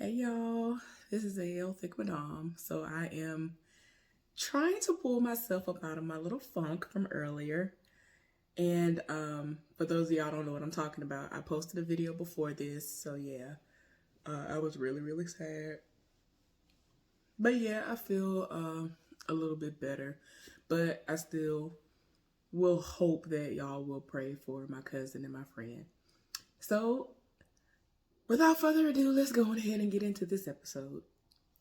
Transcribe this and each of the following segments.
Hey y'all, this is AL Thick Madame. So I am trying to pull myself up out of my little funk from earlier. And for those of y'all who don't know what I'm talking about, I posted a video before this. So yeah, I was really sad. But yeah, I feel a little bit better. But I still will hope that y'all will pray for my cousin and my friend. So without further ado, let's go ahead and get into this episode.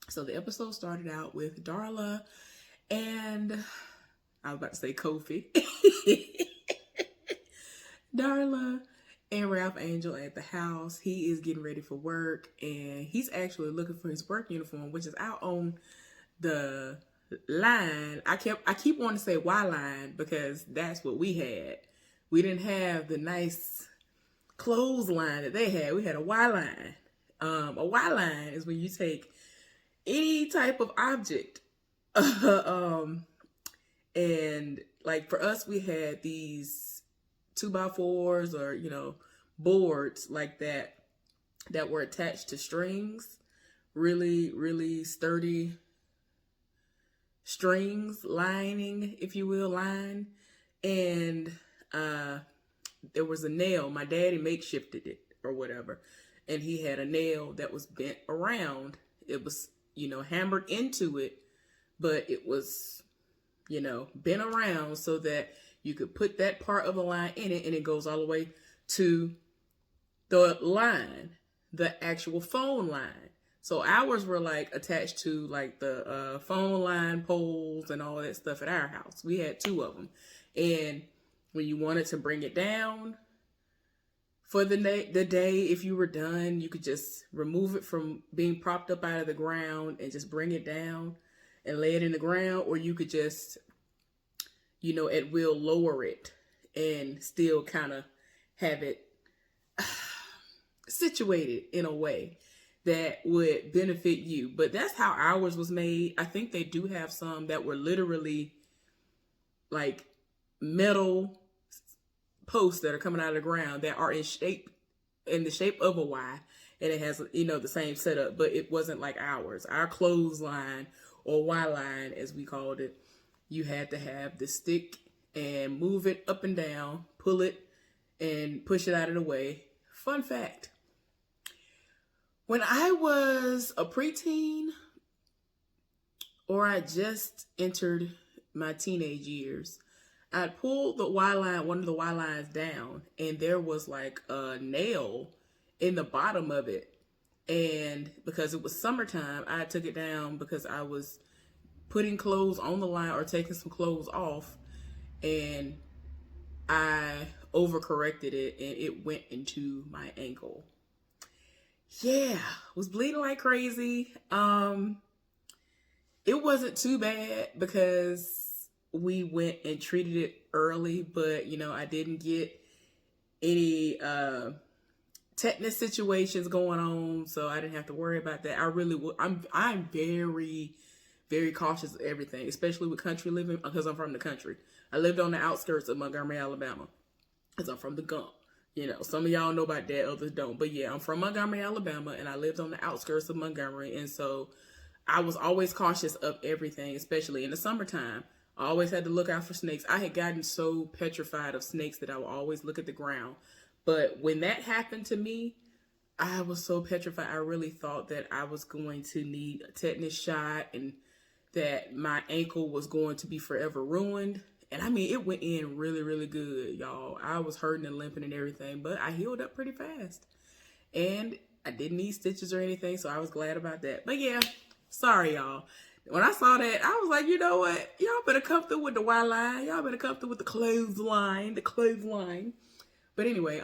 So the episode started out with Darla and I was about to say Kofi. Darla and Ralph Angel at the house. He is getting ready for work and he's actually looking for his work uniform, which is out on the line. I keep wanting to say Y line because that's what we had. We didn't have the nice clothesline that they had. We had a Y line. A Y line is when you take any type of object. And like for us, we had these 2x4s or, boards like that were attached to strings, really sturdy strings, lining, if you will, line. And there was a nail. My daddy makeshifted it or whatever. And he had a nail that was bent around. It was, hammered into it, but it was, bent around so that you could put that part of the line in it and it goes all the way to the line, the actual phone line. So ours were like attached to like the phone line poles and all that stuff at our house. We had two of them. And when you wanted to bring it down for the day, if you were done, you could just remove it from being propped up out of the ground and just bring it down and lay it in the ground, or you could just, at will lower it and still kind of have it situated in a way that would benefit you. But that's how ours was made. I think they do have some that were literally like metal posts that are coming out of the ground that are in the shape of a Y, and it has the same setup, but it wasn't like ours. Our clothesline or Y line, as we called it, you had to have the stick and move it up and down, pull it and push it out of the way. Fun fact: when I was a preteen, or I just entered my teenage years, I pulled the Y line, one of the Y lines down, and there was like a nail in the bottom of it. And because it was summertime, I took it down because I was putting clothes on the line or taking some clothes off, and I overcorrected it and it went into my ankle. Yeah, was bleeding like crazy. It wasn't too bad because we went and treated it early, but I didn't get any tetanus situations going on, so I didn't have to worry about that. I'm very cautious of everything, especially with country living, because I'm from the country. I lived on the outskirts of Montgomery, Alabama, because I'm from the Gump. Some of y'all know about that, others don't. But yeah, I'm from Montgomery, Alabama, and I lived on the outskirts of Montgomery, and so I was always cautious of everything, especially in the summertime. I always had to look out for snakes. I had gotten so petrified of snakes that I would always look at the ground. But when that happened to me, I was so petrified. I really thought that I was going to need a tetanus shot and that my ankle was going to be forever ruined. And I mean, it went in really good, y'all. I was hurting and limping and everything, but I healed up pretty fast. And I didn't need stitches or anything, so I was glad about that. But yeah, sorry, y'all. When I saw that, I was like, you know what? Y'all better come through with the Y line. Y'all better come through with the clothesline. But anyway,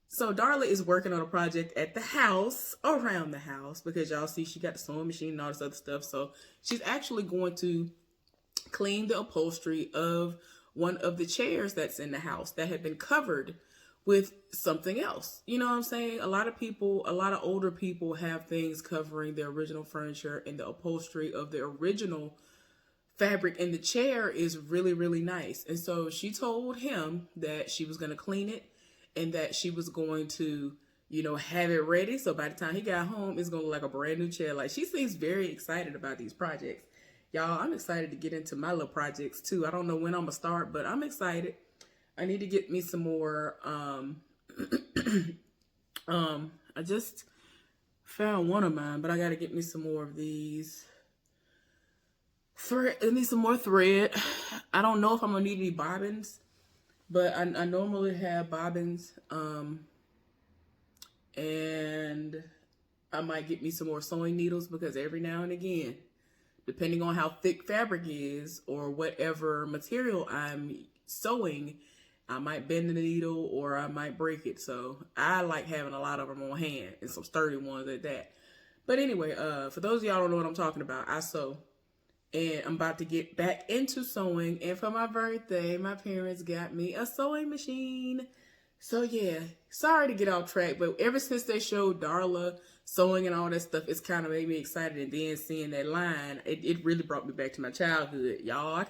so Darla is working on a project at the house, around the house, because y'all see she got the sewing machine and all this other stuff. So she's actually going to clean the upholstery of one of the chairs that's in the house that had been covered with something else. You know what I'm saying? A lot of older people have things covering their original furniture, and the upholstery of the original fabric in the chair is really nice. And so she told him that she was going to clean it and that she was going to have it ready. So by the time he got home, it's going to look like a brand new chair. Like, she seems very excited about these projects. Y'all, I'm excited to get into my little projects too. I don't know when I'm going to start, but I'm excited. I need to get me some more, I just found one of mine, but I got to get me some more of these. I need some more thread. I don't know if I'm going to need any bobbins, but I normally have bobbins. And I might get me some more sewing needles, because every now and again, depending on how thick fabric is or whatever material I'm sewing, I might bend the needle or I might break it. So I like having a lot of them on hand, and some sturdy ones at that. But anyway, for those of y'all who don't know what I'm talking about, I sew. And I'm about to get back into sewing. And for my birthday, my parents got me a sewing machine. So yeah, sorry to get off track, but ever since they showed Darla sewing and all that stuff, it's kind of made me excited. And then seeing that line, it really brought me back to my childhood. Y'all,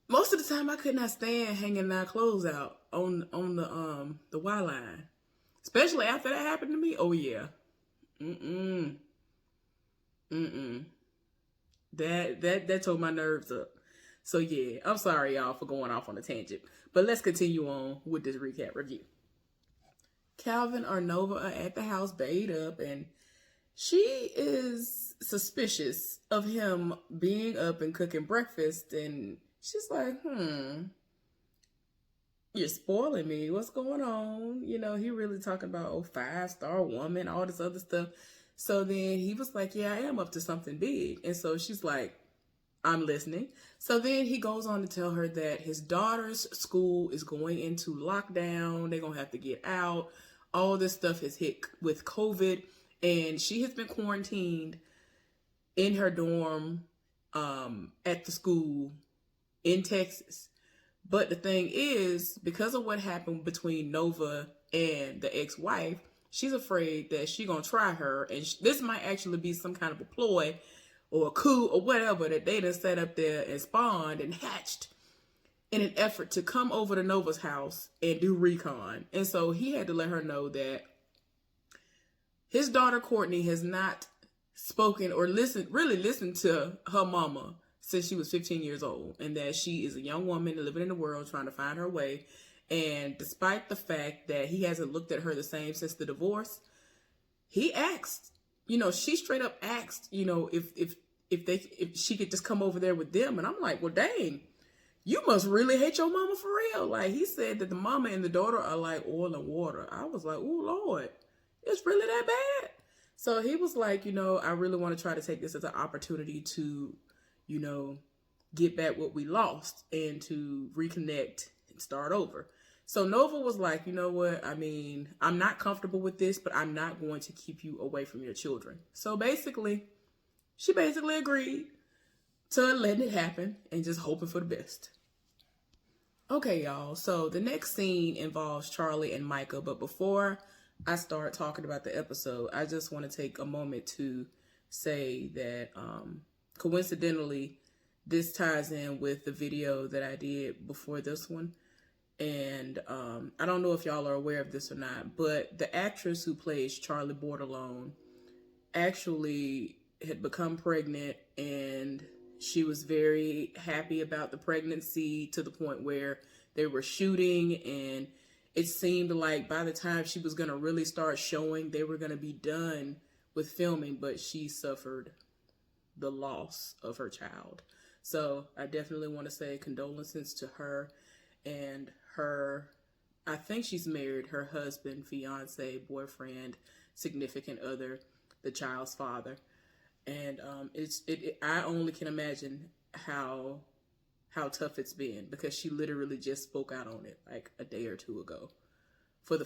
most of the time I could not stand hanging our clothes out on the Y line. Especially after that happened to me. Oh yeah. That tore my nerves up. So yeah, I'm sorry y'all for going off on a tangent. But let's continue on with this recap review. Calvin or Nova are at the house bayed up, and she is suspicious of him being up and cooking breakfast, and she's like, you're spoiling me. What's going on? He really talking about 5-star woman, all this other stuff. So then he was like, yeah, I am up to something big. And so she's like, I'm listening. So then he goes on to tell her that his daughter's school is going into lockdown. They're going to have to get out. All this stuff has hit with COVID. And she has been quarantined in her dorm at the school in Texas. But the thing is, because of what happened between Nova and the ex-wife, she's afraid that she's going to try her. And this might actually be some kind of a ploy or a coup or whatever that they done set up there and spawned and hatched in an effort to come over to Nova's house and do recon. And so he had to let her know that his daughter Courtney has not spoken or really listened to her mama since she was 15 years old, and that she is a young woman living in the world trying to find her way. And despite the fact that he hasn't looked at her the same since the divorce, he asked, she straight up asked, if she could just come over there with them. And I'm like, well, dang, you must really hate your mama for real. Like, he said that the mama and the daughter are like oil and water. I was like, oh Lord, it's really that bad? So he was like, I really want to try to take this as an opportunity to, get back what we lost and to reconnect and start over. So Nova was like, you know what? I mean, I'm not comfortable with this, but I'm not going to keep you away from your children. So she basically agreed to letting it happen and just hoping for the best. Okay, y'all. So the next scene involves Charlie and Micah. But before I start talking about the episode, I just want to take a moment to say that coincidentally, this ties in with the video that I did before this one. And I don't know if y'all are aware of this or not, but the actress who plays Charlie Bordelon actually had become pregnant, and she was very happy about the pregnancy to the point where they were shooting, and it seemed like by the time she was going to really start showing, they were going to be done with filming, but she suffered the loss of her child. So I definitely want to say condolences to her and I think she's married, her husband, fiance, boyfriend, significant other, the child's father. And I only can imagine how tough it's been, because she literally just spoke out on it like a day or two ago for the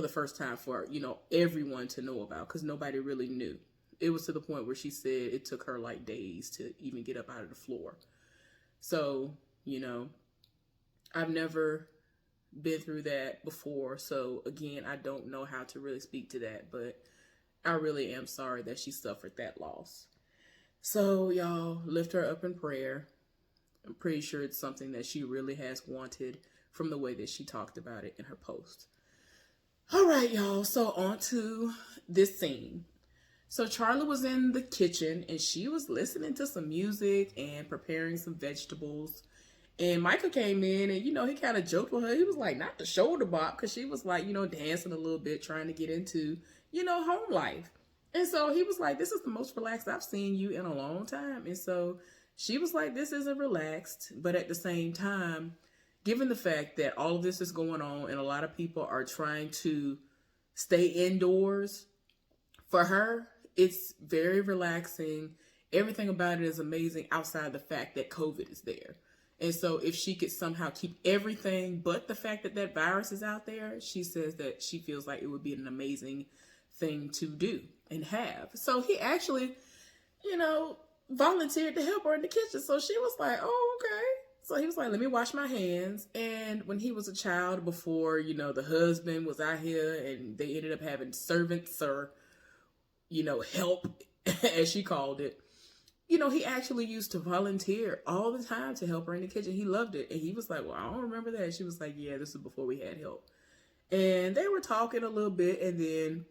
first time for, everyone to know about, because nobody really knew. It was to the point where she said it took her like days to even get up out of the floor. So, I've never been through that before. So again, I don't know how to really speak to that, but I really am sorry that she suffered that loss. So y'all, lift her up in prayer. I'm pretty sure it's something that she really has wanted from the way that she talked about it in her post. All right, y'all. So on to this scene. So Charlie was in the kitchen and she was listening to some music and preparing some vegetables. And Michael came in and, he kind of joked with her. He was like, not the shoulder bop, because she was like, dancing a little bit, trying to get into, home life. And so he was like, this is the most relaxed I've seen you in a long time. And so she was like, this isn't relaxed. But at the same time, given the fact that all of this is going on and a lot of people are trying to stay indoors, for her, it's very relaxing. Everything about it is amazing outside the fact that COVID is there. And so if she could somehow keep everything but the fact that that virus is out there, she says that she feels like it would be an amazing thing to do and have. So he actually, volunteered to help her in the kitchen. So she was like, oh, okay. So he was like, let me wash my hands. And when he was a child, before, the husband was out here and they ended up having servants or, help, as she called it, he actually used to volunteer all the time to help her in the kitchen. He loved it. And he was like, well, I don't remember that. She was like, yeah, this is before we had help. And they were talking a little bit. And then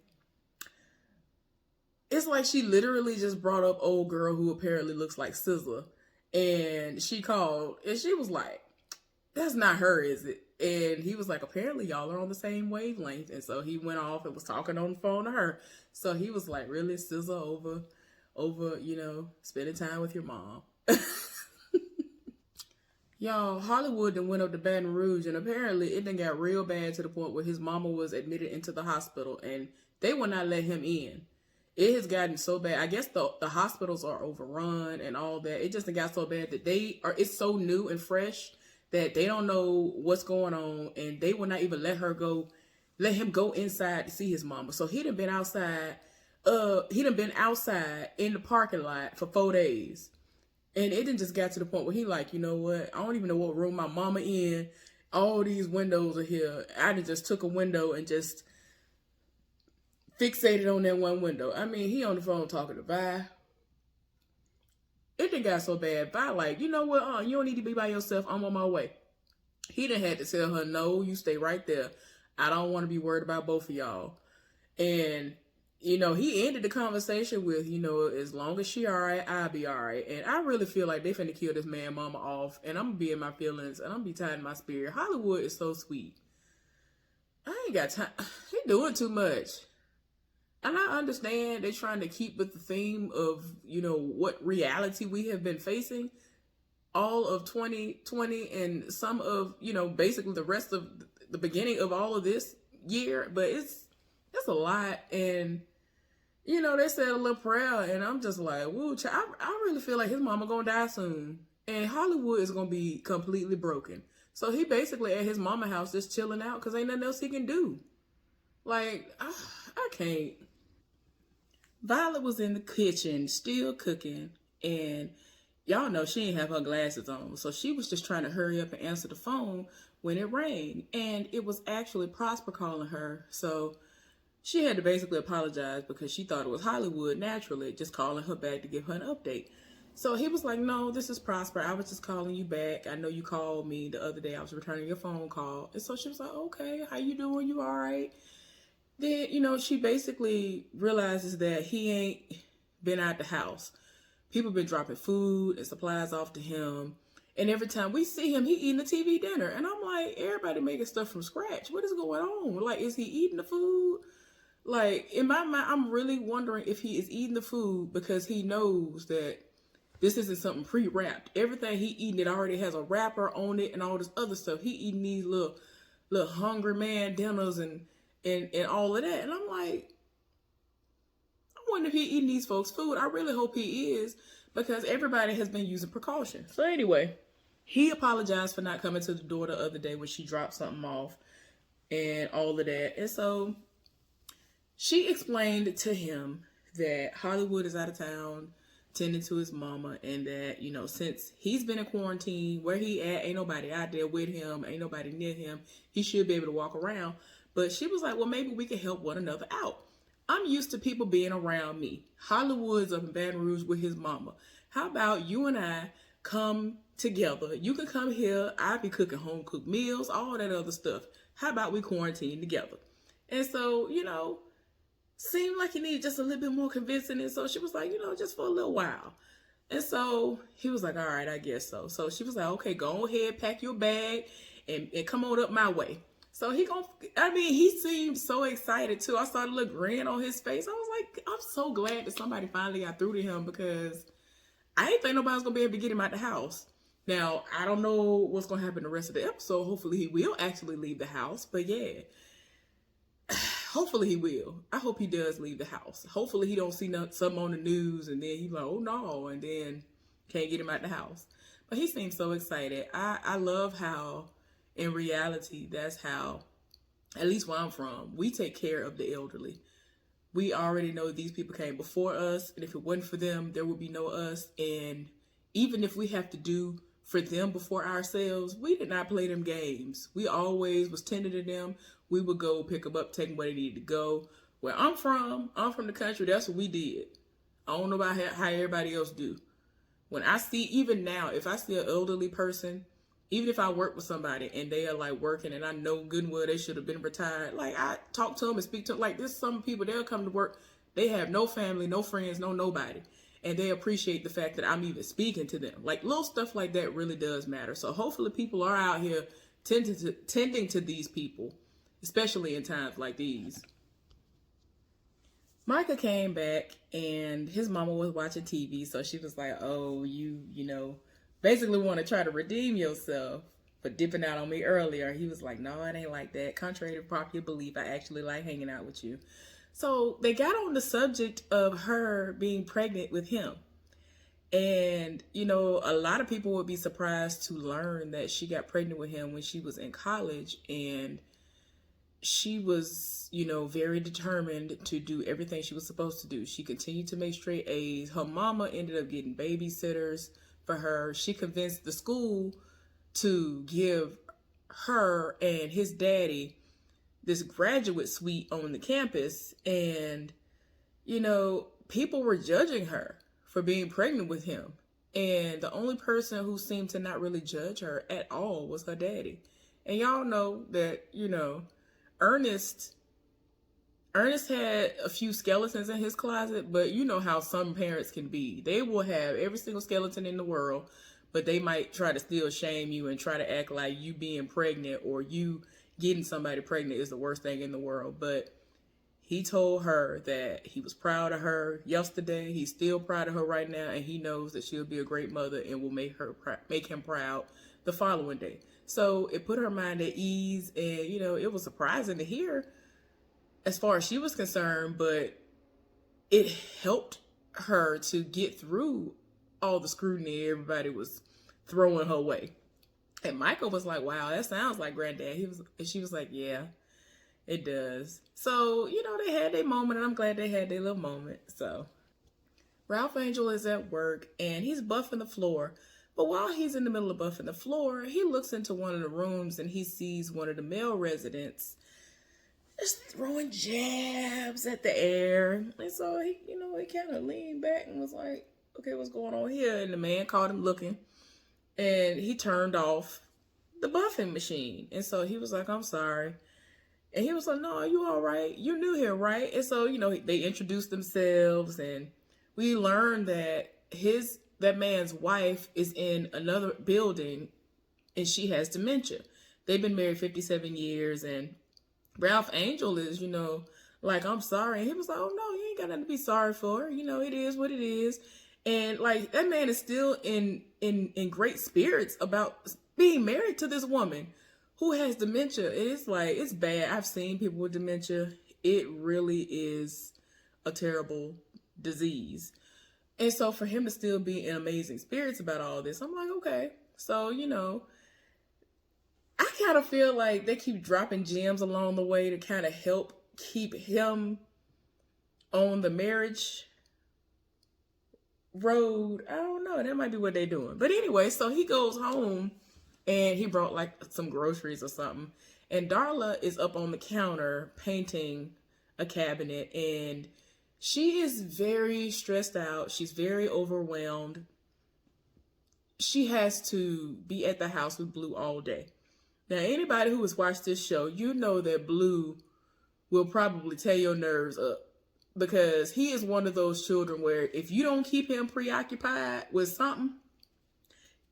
it's like she literally just brought up old girl who apparently looks like SZA. And she called and she was like, that's not her, is it? And he was like, apparently y'all are on the same wavelength. And so he went off and was talking on the phone to her. So he was like, really, SZA over, spending time with your mom. Y'all, Hollywood then went up to Baton Rouge, and apparently it done got real bad to the point where his mama was admitted into the hospital, and they would not let him in. It has gotten so bad. I guess the hospitals are overrun and all that. It just got so bad that it's so new and fresh that they don't know what's going on, and they will not even let him go inside to see his mama. So he done been outside. He done been outside in the parking lot for 4 days. And it done just got to the point where he like, you know what? I don't even know what room my mama in. All these windows are here. I done just took a window and just fixated on that one window. I mean, he on the phone talking to Vi. It done got so bad. Vi like, you know what? You don't need to be by yourself. I'm on my way. He done had to tell her, no, you stay right there. I don't want to be worried about both of y'all. And he ended the conversation with, as long as she all right, I'll be all right. And I really feel like they finna kill this man mama off. And I'm going to be in my feelings. And I'm going to be tied in my spirit. Hollywood is so sweet. I ain't got time. He doing too much. And I understand they're trying to keep with the theme of, what reality we have been facing all of 2020 and some of, basically the rest of the beginning of all of this year. But it's a lot. And they said a little prayer, and I'm just like, woo, I really feel like his mama gonna die soon. And Hollywood is gonna be completely broken. So he basically at his mama house just chilling out because ain't nothing else he can do. Like, I can't. Violet was in the kitchen still cooking, and y'all know she didn't have her glasses on. So she was just trying to hurry up and answer the phone when it rang. And it was actually Prosper calling her. So she had to basically apologize because she thought it was Hollywood naturally just calling her back to give her an update. So he was like, no, this is Prosper. I was just calling you back. I know you called me the other day. I was returning your phone call. And so she was like, okay, how you doing? You all right? Then, she basically realizes that he ain't been out the house. People been dropping food and supplies off to him. And every time we see him, he eating a TV dinner. And I'm like, everybody making stuff from scratch. What is going on? Like, is he eating the food? Like, in my mind, I'm really wondering if he is eating the food because he knows that this isn't something pre-wrapped. Everything he eating, it already has a wrapper on it and all this other stuff. He eating these little hungry man dinners and all of that. And I'm like, I wonder if he eating these folks' food. I really hope he is because everybody has been using precautions. So anyway, he apologized for not coming to the door the other day when she dropped something off and all of that. And so she explained to him that Hollywood is out of town tending to his mama and that, since he's been in quarantine, where he at, ain't nobody out there with him, ain't nobody near him. He should be able to walk around. But she was like, well, maybe we can help one another out. I'm used to people being around me. Hollywood's up in Baton Rouge with his mama. How about you and I come together? You can come here. I'll be cooking home cooked meals, all that other stuff. How about we quarantine together? And so, seemed like he needed just a little bit more convincing. And so she was like, just for a little while. And so he was like, all right, I guess so. So she was like, okay, go ahead, pack your bag and come on up my way. So he seemed so excited too. I saw the little grin on his face. I was like, I'm so glad that somebody finally got through to him, because I ain't think nobody was gonna be able to get him out the house. Now, I don't know what's gonna happen the rest of the episode. Hopefully he will actually leave the house. But yeah, hopefully he will. I hope he does leave the house. Hopefully he don't see something on the news and then he's like, oh no, and then can't get him out the house. But he seems so excited. I love how, in reality, that's how, at least where I'm from, we take care of the elderly. We already know these people came before us, and if it wasn't for them, there would be no us. And even if we have to do for them before ourselves, we did not play them games. We always was tender to them. We would go pick them up, take them where they needed to go. Where I'm from the country, that's what we did. I don't know about how everybody else do. When I see, even now, if I see an elderly person, even if I work with somebody and they are like working and I know good and well they should have been retired, like I talk to them and speak to them. Like there's some people, they'll come to work, they have no family, no friends, no nobody. And they appreciate the fact that I'm even speaking to them. Like little stuff like that really does matter. So hopefully people are out here tending to these people, especially in times like these. Micah came back and his mama was watching TV. So she was like, oh, you basically want to try to redeem yourself for dipping out on me earlier. He was like, no, it ain't like that. Contrary to popular belief, I actually like hanging out with you. So they got on the subject of her being pregnant with him. And, a lot of people would be surprised to learn that she got pregnant with him when she was in college. And she was, very determined to do everything she was supposed to do. She continued to make straight A's. Her mama ended up getting babysitters for her. She convinced the school to give her and his daddy this graduate suite on the campus. And, people were judging her for being pregnant with him. And the only person who seemed to not really judge her at all was her daddy. And y'all know that, Ernest had a few skeletons in his closet, but you know how some parents can be. They will have every single skeleton in the world, but they might try to still shame you and try to act like you being pregnant or you getting somebody pregnant is the worst thing in the world. But he told her that he was proud of her yesterday. He's still proud of her right now, and he knows that she'll be a great mother and will make him proud the following day. So it put her mind at ease, and it was surprising to hear as far as she was concerned, but it helped her to get through all the scrutiny everybody was throwing her way. And Michael was like, wow, that sounds like granddad. She was like, yeah, it does. So, they had their moment, and I'm glad they had their little moment. So Ralph Angel is at work and he's buffing the floor. But while he's in the middle of buffing the floor, he looks into one of the rooms and he sees one of the male residents just throwing jabs at the air. And so he kind of leaned back and was like, okay, what's going on here? And the man caught him looking and he turned off the buffing machine. And so he was like, I'm sorry. And he was like, no, you all right? You're new here, right? And so, they introduced themselves and we learned that that man's wife is in another building and she has dementia. They've been married 57 years and Ralph Angel is, like, I'm sorry. And he was like, oh no, you ain't got nothing to be sorry for. It is what it is. And like that man is still in great spirits about being married to this woman who has dementia. It's bad. I've seen people with dementia. It really is a terrible disease. And so for him to still be in amazing spirits about all this, I'm like, okay. So, I kind of feel like they keep dropping gems along the way to kind of help keep him on the marriage road. I don't know. That might be what they're doing. But anyway, so he goes home and he brought like some groceries or something. And Darla is up on the counter painting a cabinet and she is very stressed out. She's very overwhelmed. She has to be at the house with Blue all day. Now, anybody who has watched this show, you know that Blue will probably tear your nerves up, because he is one of those children where if you don't keep him preoccupied with something,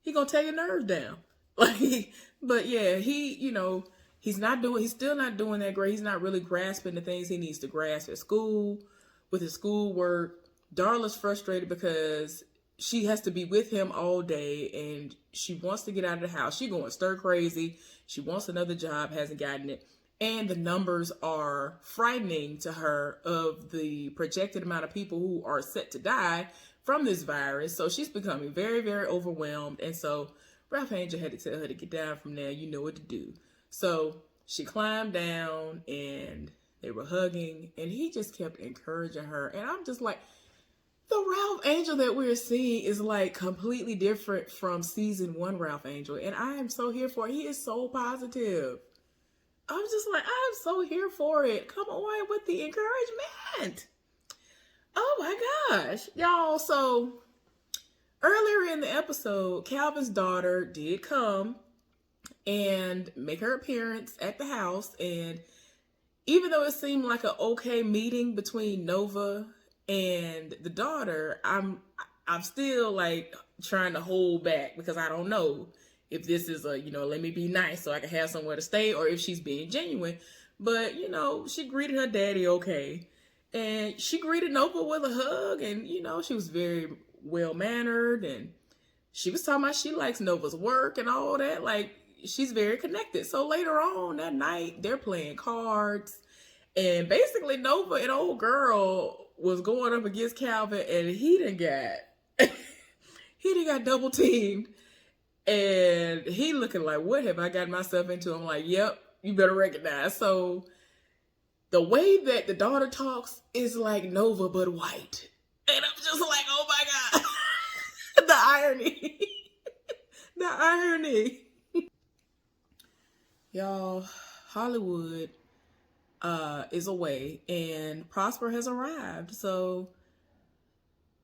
he gonna tear your nerves down. Like, but yeah, he's still not doing that great. He's not really grasping the things he needs to grasp at school, with his schoolwork. Darla's frustrated because she has to be with him all day and she wants to get out of the house. She's going stir crazy. She wants another job, hasn't gotten it. And the numbers are frightening to her of the projected amount of people who are set to die from this virus. So she's becoming very, very overwhelmed. And so Ralph Angel had to tell her to get down from there. You know what to do. So she climbed down and they were hugging and he just kept encouraging her. And I'm just like, the Ralph Angel that we're seeing is like completely different from season 1 Ralph Angel. And I am so here for it. He is so positive. I'm just like, I'm so here for it. Come on with the encouragement. Oh my gosh. Y'all, so earlier in the episode, Calvin's daughter did come and make her appearance at the house. And even though it seemed like an okay meeting between Nova and the daughter, I'm still like trying to hold back because I don't know if this is a, let me be nice so I can have somewhere to stay, or if she's being genuine. But, she greeted her daddy okay. And she greeted Nova with a hug, and, she was very well-mannered, and she was talking about she likes Nova's work and all that. Like, she's very connected. So later on that night, they're playing cards, and basically Nova, an old girl, was going up against Calvin, and he done got double teamed. And he looking like, what have I got myself into? I'm like, yep, you better recognize. So the way that the daughter talks is like Nova, but white. And I'm just like, oh my God. The irony. The irony. Y'all, Hollywood is away and Prosper has arrived. So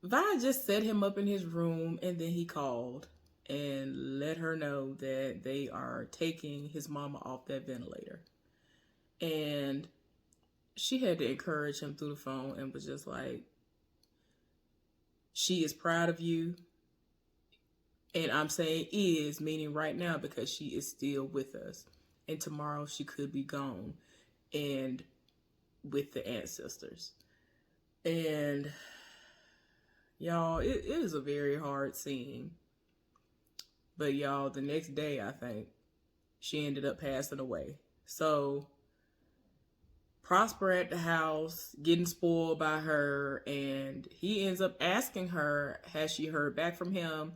Vi just set him up in his room and then he called and let her know that they are taking his mama off that ventilator. And she had to encourage him through the phone and was just like, she is proud of you. And I'm saying is, meaning right now, because she is still with us. And tomorrow she could be gone and with the ancestors. And y'all, it is a very hard scene. But y'all, the next day, I think, she ended up passing away. So Prosper at the house, getting spoiled by her, and he ends up asking her, has she heard back from him?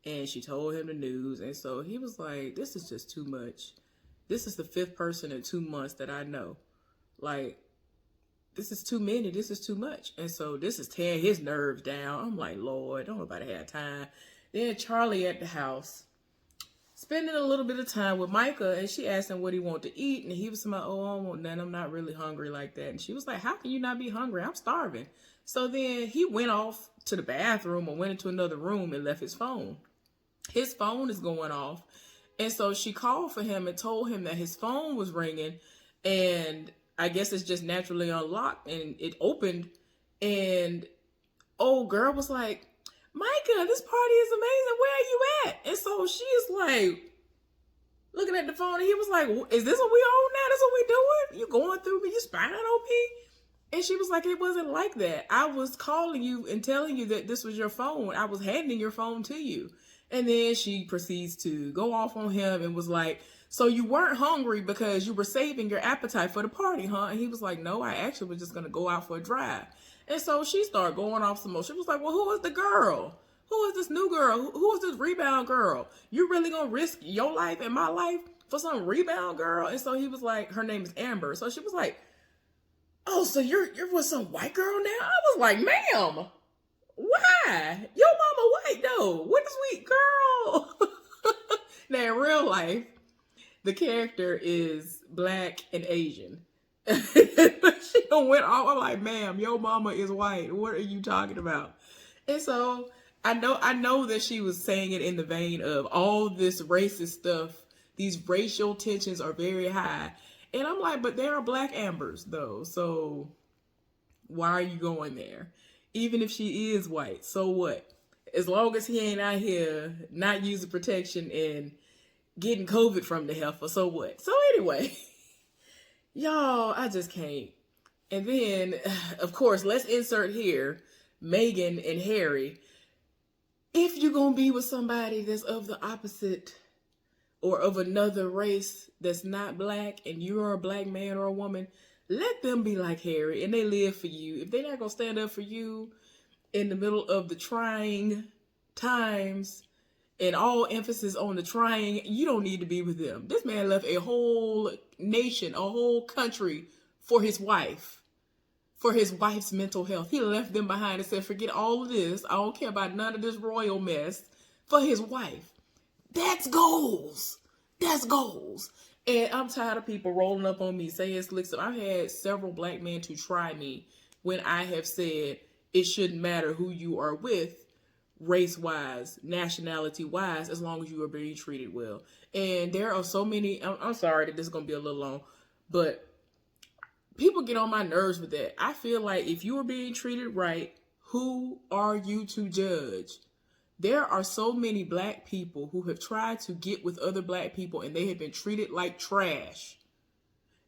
And she told him the news. And so he was like, this is just too much. This is the 5th person in 2 months that I know. Like, this is too many. This is too much. And so this is tearing his nerves down. I'm like, Lord, don't nobody have time. Then Charlie at the house, spending a little bit of time with Micah, and she asked him what he wanted to eat. And he was like, oh, I don't want nothing. I'm not really hungry like that. And she was like, how can you not be hungry? I'm starving. So then he went off to the bathroom or went into another room and left his phone. His phone is going off. And so she called for him and told him that his phone was ringing. And I guess it's just naturally unlocked. And it opened. And old girl was like, Micah, this party is amazing. Where are you at? And so she's like, looking at the phone. And he was like, is this what we on now? This what we doing? You going through me? You spying on me? And she was like, it wasn't like that. I was calling you and telling you that this was your phone. I was handing your phone to you. And then she proceeds to go off on him and was like, so you weren't hungry because you were saving your appetite for the party, huh? And he was like, no, I actually was just going to go out for a drive. And so she started going off some more. She was like, well, who is the girl? Who is this new girl? Who is this rebound girl? You really going to risk your life and my life for some rebound girl? And so he was like, her name is Amber. So she was like, oh, so you're with some white girl now? I was like, ma'am, why? Your mama white though. What is sweet girl? Now in real life, the character is black and Asian. She went off. I'm like, ma'am, your mama is white. What are you talking about? And so I know that she was saying it in the vein of all this racist stuff. These racial tensions are very high. And I'm like, but there are black Ambers though, so why are you going there? Even if she is white, so what? As long as he ain't out here not using protection and getting COVID from the heifer, so what? So anyway, y'all, I just can't. And then, of course, let's insert here Meghan and Harry. If you're going to be with somebody that's of the opposite or of another race that's not black and you're a black man or a woman, let them be like Harry and they live for you. If they're not going to stand up for you in the middle of the trying times and all emphasis on the trying, you don't need to be with them. This man left a whole nation, a whole country for his wife, for his wife's mental health. He left them behind and said, forget all of this. I don't care about none of this royal mess for his wife. That's goals. That's goals. And I'm tired of people rolling up on me saying slick stuff. I've had several black men to try me when I have said it shouldn't matter who you are with, race-wise, nationality-wise, as long as you are being treated well. And there are so many, I'm sorry that this is going to be a little long, but people get on my nerves with that. I feel like if you are being treated right, who are you to judge? There are so many black people who have tried to get with other black people and they have been treated like trash,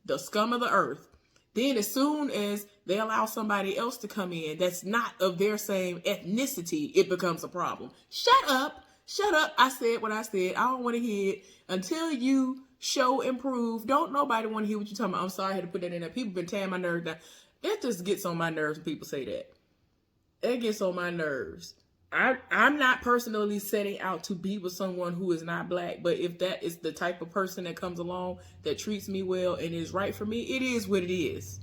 the scum of the earth. Then as soon as they allow somebody else to come in that's not of their same ethnicity, it becomes a problem. Shut up. Shut up. I said what I said. I don't want to hear it. Until you show and prove, don't nobody want to hear what you're talking about. I'm sorry I had to put that in there. People been tearing my nerves down. That just gets on my nerves when people say that. It gets on my nerves. I'm not personally setting out to be with someone who is not black, but if that is the type of person that comes along that treats me well and is right for me, it is what it is.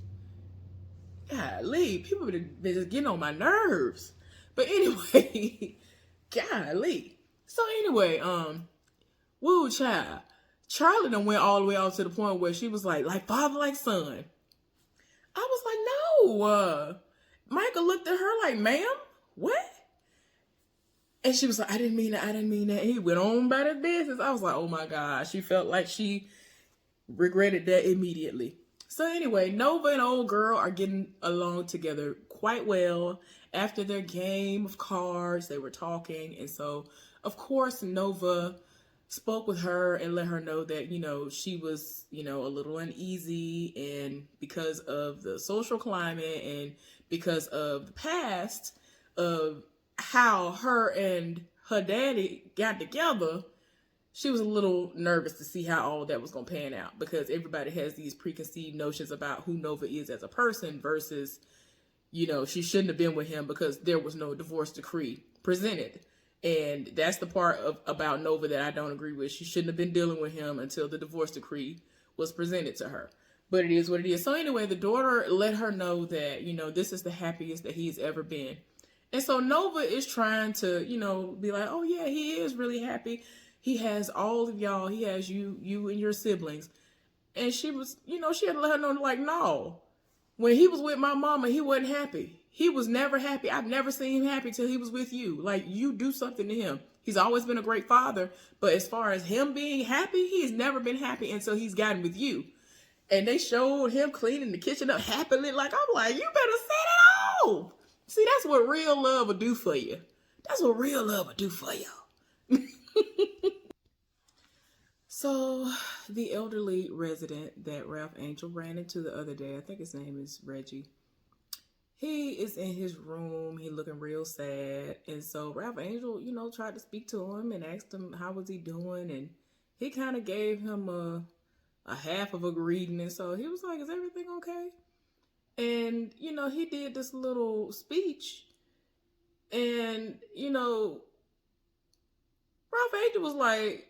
Golly, people been just getting on my nerves. But anyway, golly. So anyway, woo child. Charlie done went all the way out to the point where she was like father, like son. I was like, no. Michael looked at her like, ma'am, what? And she was like, I didn't mean that. And he went on about his business. I was like, oh my God. She felt like she regretted that immediately. So anyway, Nova and old girl are getting along together quite well. After their game of cards, they were talking. And so, of course, Nova spoke with her and let her know that, she was, a little uneasy. And because of the social climate and because of the past of how her and her daddy got together, she was a little nervous to see how all that was going to pan out because everybody has these preconceived notions about who Nova is as a person versus, she shouldn't have been with him because there was no divorce decree presented. And that's the part about Nova that I don't agree with. She shouldn't have been dealing with him until the divorce decree was presented to her. But it is what it is. So anyway, the daughter let her know that, this is the happiest that he's ever been. And so Nova is trying to, be like, oh yeah, he is really happy. He has all of y'all. He has you and your siblings. And she was, she had to let her know, like, no. When he was with my mama, he wasn't happy. He was never happy. I've never seen him happy till he was with you. Like, you do something to him. He's always been a great father. But as far as him being happy, he's never been happy until he's gotten with you. And they showed him cleaning the kitchen up happily. Like, I'm like, you better set it off. See, that's what real love will do for you. That's what real love will do for you. So, the elderly resident that Ralph Angel ran into the other day, I think his name is Reggie. He is in his room. He looking real sad. And so Ralph Angel, tried to speak to him and asked him how was he doing. And he kind of gave him a half of a greeting. And so he was like, is everything okay? And, he did this little speech and, Ralph Angel was like,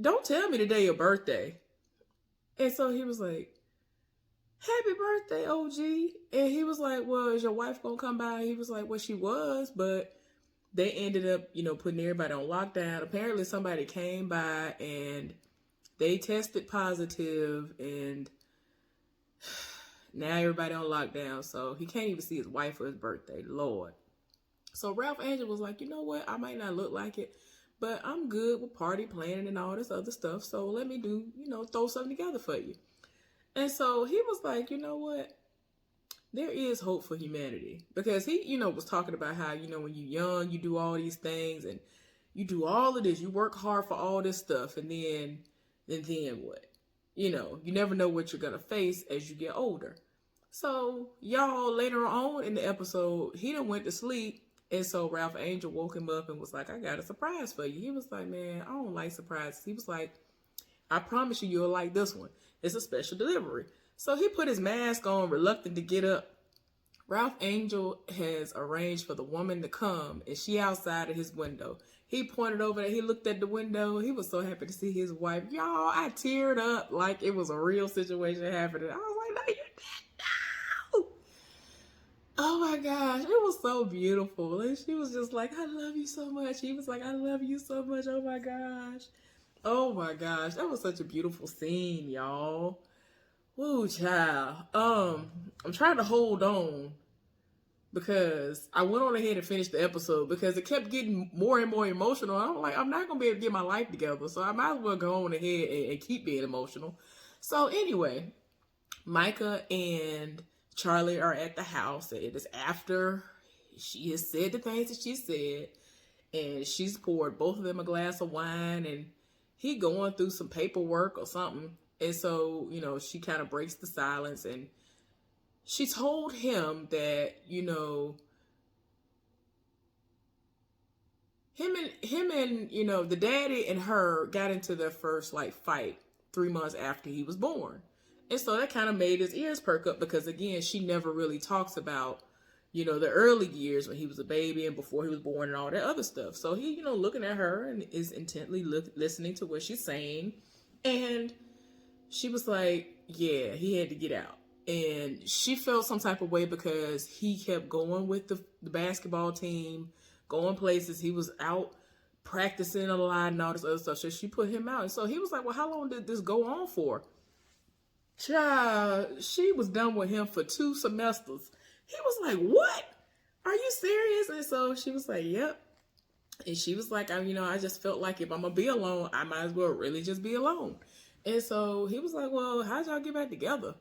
don't tell me the day your birthday. And so he was like, happy birthday, OG. And he was like, well, is your wife going to come by? He was like, well, she was, but they ended up, putting everybody on lockdown. Apparently somebody came by and they tested positive and now everybody on lockdown, so he can't even see his wife for his birthday. Lord. So Ralph Angel was like, you know what? I might not look like it, but I'm good with party planning and all this other stuff. So let me do, throw something together for you. And so he was like, you know what? There is hope for humanity. Because he, was talking about how, when you're young, you do all these things and you do all of this. You work hard for all this stuff. And then what? You never know what you're going to face as you get older. So, y'all, later on in the episode, he done went to sleep. And so Ralph Angel woke him up and was like, I got a surprise for you. He was like, man, I don't like surprises. He was like, I promise you'll like this one. It's a special delivery. So he put his mask on, reluctant to get up. Ralph Angel has arranged for the woman to come, and she outside of his window. He pointed over there. He looked at the window. He was so happy to see his wife. Y'all, I teared up like it was a real situation happening. I was like, no, you're dead now. Oh my gosh, it was so beautiful. And she was just like, I love you so much. He was like, I love you so much. Oh my gosh. Oh my gosh. That was such a beautiful scene, y'all. Woo, child. I'm trying to hold on because I went on ahead and finished the episode because it kept getting more and more emotional. I'm like, I'm not going to be able to get my life together. So I might as well go on ahead and keep being emotional. So anyway, Micah and Charlie are at the house. It is after she has said the things that she said. And she's poured both of them a glass of wine. And he going through some paperwork or something. And so, she kind of breaks the silence. And she told him that, him and the daddy and her got into their first fight 3 months after he was born. And so that kind of made his ears perk up because again, she never really talks about, the early years when he was a baby and before he was born and all that other stuff. So he, looking at her and is intently listening to what she's saying. And she was like, yeah, he had to get out. And she felt some type of way because he kept going with the basketball team, going places. He was out practicing a lot and all this other stuff. So she put him out. And so he was like, well, how long did this go on for? Child, she was done with him for 2 semesters. He was like, what? Are you serious? And so she was like, yep. And she was like, I just felt like if I'm going to be alone, I might as well really just be alone. And so he was like, well, how'd y'all get back together?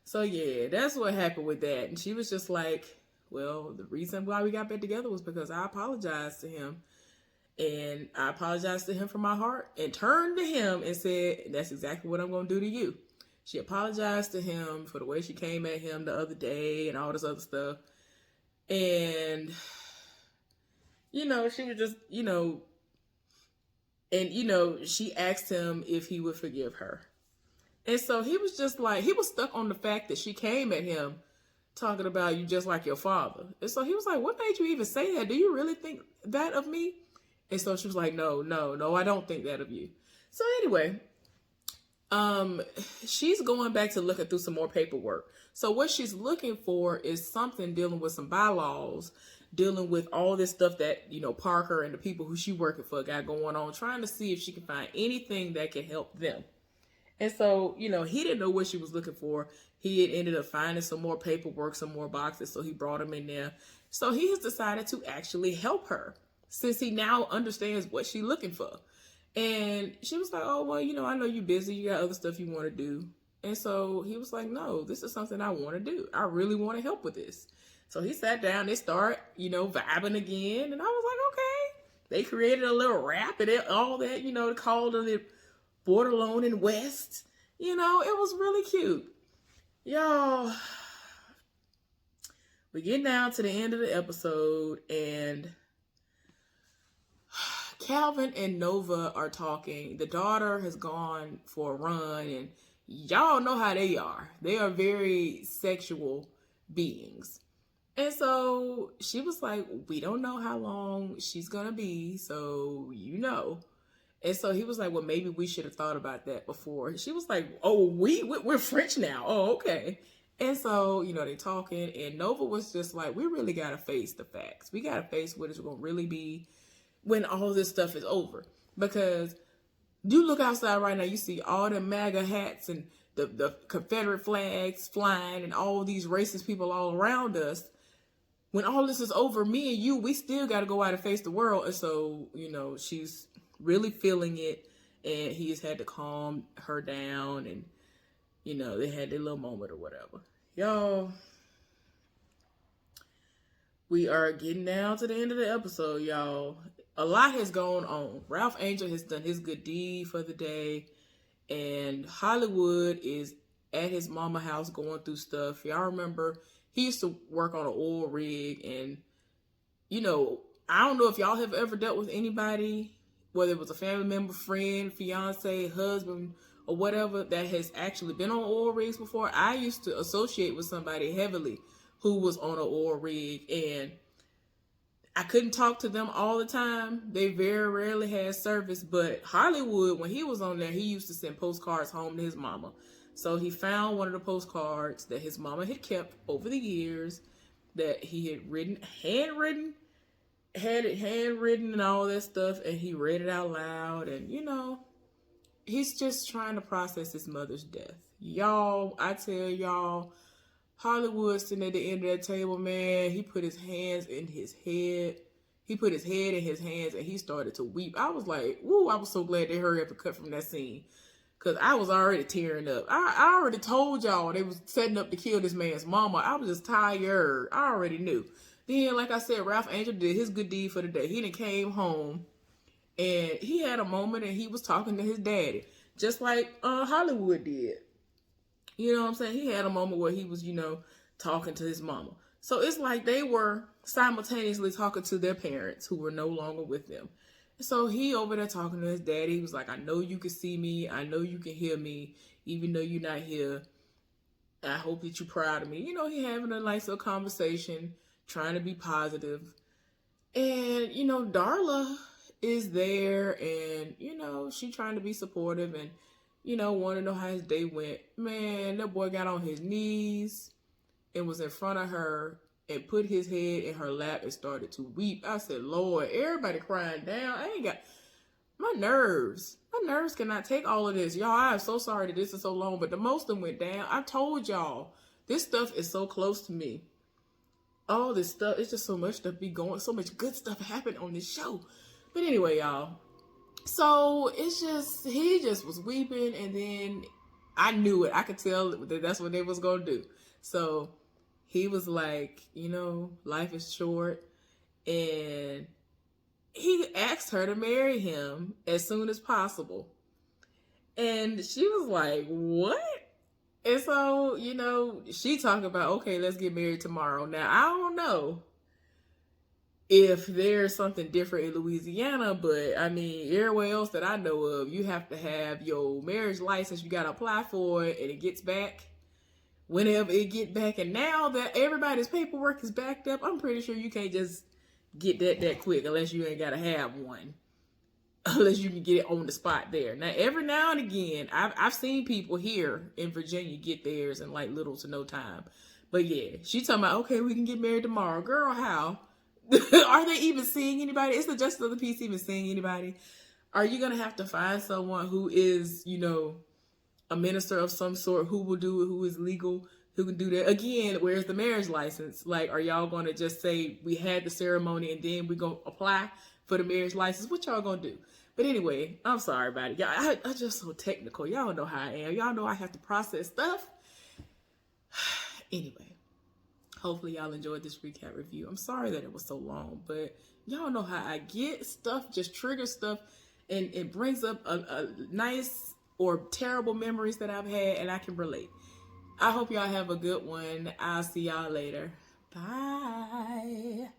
So yeah, that's what happened with that. And she was just like, well, the reason why we got back together was because I apologized to him. And I apologized to him from my heart and turned to him and said, that's exactly what I'm going to do to you. She apologized to him for the way she came at him the other day and all this other stuff. And, she was just, and, she asked him if he would forgive her. And so he was just like, he was stuck on the fact that she came at him talking about you just like your father. And so he was like, what made you even say that? Do you really think that of me? And so she was like, no, I don't think that of you. So anyway, she's going back to looking through some more paperwork. So what she's looking for is something dealing with some bylaws, dealing with all this stuff that, Parker and the people who she working for got going on, trying to see if she can find anything that can help them. And so, he didn't know what she was looking for. He had ended up finding some more paperwork, some more boxes. So he brought them in there. So he has decided to actually help her since he now understands what she's looking for. And she was like, oh, well, I know you're busy. You got other stuff you want to do. And so he was like, no, this is something I want to do. I really want to help with this. So he sat down, they start, vibing again. And I was like, okay. They created a little rap and all that, called it Bordelon and West. It was really cute. Y'all, we get down to the end of the episode and Calvin and Nova are talking. The daughter has gone for a run and y'all know how they are. They are very sexual beings. And so she was like, we don't know how long she's going to be. So, And so he was like, well, maybe we should have thought about that before. She was like, oh, we're French now. Oh, okay. And so, they talking and Nova was just like, we really got to face the facts. We got to face what it's going to really be when all this stuff is over. Because you look outside right now, you see all the MAGA hats and the Confederate flags flying and all these racist people all around us. When all this is over, me and you, we still got to go out and face the world. And so, she's really feeling it and he has had to calm her down. And you know, they had their little moment or whatever. Y'all, we are getting down to the end of the episode, y'all. A lot has gone on. Ralph Angel has done his good deed for the day, and Hollywood is at his mama house going through stuff. Y'all remember he used to work on an oil rig, and you know, I don't know if y'all have ever dealt with anybody, whether it was a family member, friend, fiance, husband, or whatever, that has actually been on oil rigs before. I used to associate with somebody heavily who was on an oil rig, and I couldn't talk to them all the time. They very rarely had service, but Hollywood, when he was on there, he used to send postcards home to his mama. So he found one of the postcards that his mama had kept over the years that he had had it handwritten and all that stuff, and he read it out loud. And you know, he's just trying to process his mother's death. Y'all, I tell y'all, Hollywood sitting at the end of that table, man, he put his hands in his head. He put his head in his hands and he started to weep. I was like, woo, I was so glad they hurried up and cut from that scene. Because I was already tearing up. I already told y'all they was setting up to kill this man's mama. I was just tired. I already knew. Then, like I said, Ralph Angel did his good deed for the day. He done came home and he had a moment and he was talking to his daddy. Just like Hollywood did. You know what I'm saying? He had a moment where he was, you know, talking to his mama. So it's like they were simultaneously talking to their parents who were no longer with them. So he over there talking to his daddy. He was like, I know you can see me. I know you can hear me, even though you're not here. I hope that you're proud of me. You know, he having a nice little conversation, trying to be positive. And, you know, Darla is there and, you know, she trying to be supportive and, you know, want to know how his day went. Man, that boy got on his knees and was in front of her and put his head in her lap and started to weep. I said, Lord, everybody crying down. I ain't got my nerves. My nerves cannot take all of this. Y'all, I am so sorry that this is so long, but the most of them went down. I told y'all, this stuff is so close to me. All this stuff, it's just so much stuff be going, so much good stuff happened on this show. But anyway, y'all. So it's just, he just was weeping, and then I knew it. I could tell that that's what they was going to do. So he was like, you know, life is short. And he asked her to marry him as soon as possible. And she was like, what? And so, you know, she talking about, okay, let's get married tomorrow. Now, I don't know if there's something different in Louisiana, but I mean, everywhere else that I know of, you have to have your marriage license. You got to apply for it, and it gets back whenever it get back. And now that everybody's paperwork is backed up, I'm pretty sure you can't just get that quick unless you ain't got to have one. Unless you can get it on the spot there. Now, every now and again, I've seen people here in Virginia get theirs in like little to no time. But yeah, she talking about, okay, we can get married tomorrow. Girl, how? Are they even seeing anybody? Is the Justice of the Peace even seeing anybody? Are you going to have to find someone who is, you know, a minister of some sort, who will do it, who is legal, who can do that? Again, where's the marriage license? Like, are y'all going to just say we had the ceremony and then we're going to apply for the marriage license? What y'all going to do? But anyway, I'm sorry about it. Y'all, I'm just so technical. Y'all know how I am. Y'all know I have to process stuff. Anyway, hopefully y'all enjoyed this recap review. I'm sorry that it was so long, but y'all know how I get. Stuff just triggers stuff, and it brings up a nice or terrible memories that I've had, and I can relate. I hope y'all have a good one. I'll see y'all later. Bye.